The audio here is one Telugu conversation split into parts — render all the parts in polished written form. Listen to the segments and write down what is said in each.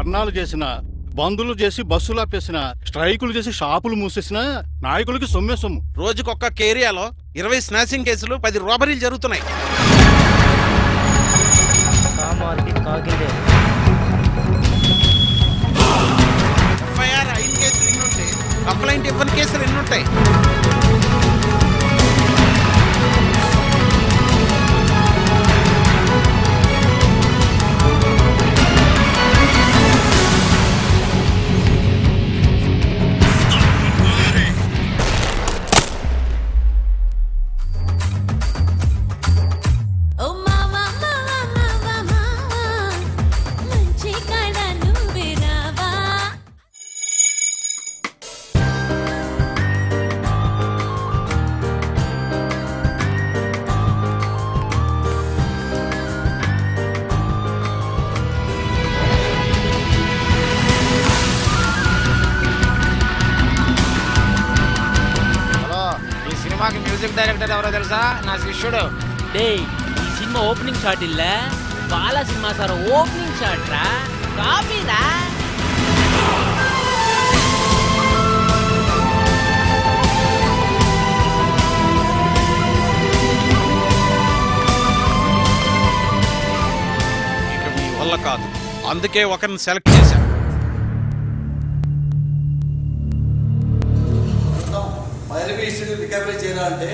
ధర్నాలు చేసిన, బందులు చేసి బస్సులు ఆపేసిన, స్ట్రైకులు చేసి షాపులు మూసేసిన నాయకులకి సొమ్మే సొమ్ము. రోజుకొక్క ఏరియాలో 20 స్నాచింగ్ కేసులు, 10 రాబరీలు జరుగుతున్నాయి. ఎఫ్ఐఆర్ అయిన కేసులు ఎన్ని ఉంటాయి, కంప్లైంట్ ఇవ్వని కేసులు ఎన్ని ఉంటాయి? మ్యూజిక్ డైరెక్టర్ ఎవరో తెలుసా? నా శిష్యుడు. డే ఈ సినిమా ఓపెనింగ్ షాట్ ఇల్ల Bala cinema sir opening shot రా, కాపీరా. ఇక మీ వల్ల కాదు, అందుకే ఒకరిని సెలెక్ట్ చేశాను. రికవరీ చేయాలంటే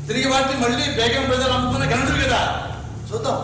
తిరిగి వాటిని మళ్ళీ బేగం ప్రజలు అమ్ముకునే గణుడు కదా, చూద్దాం.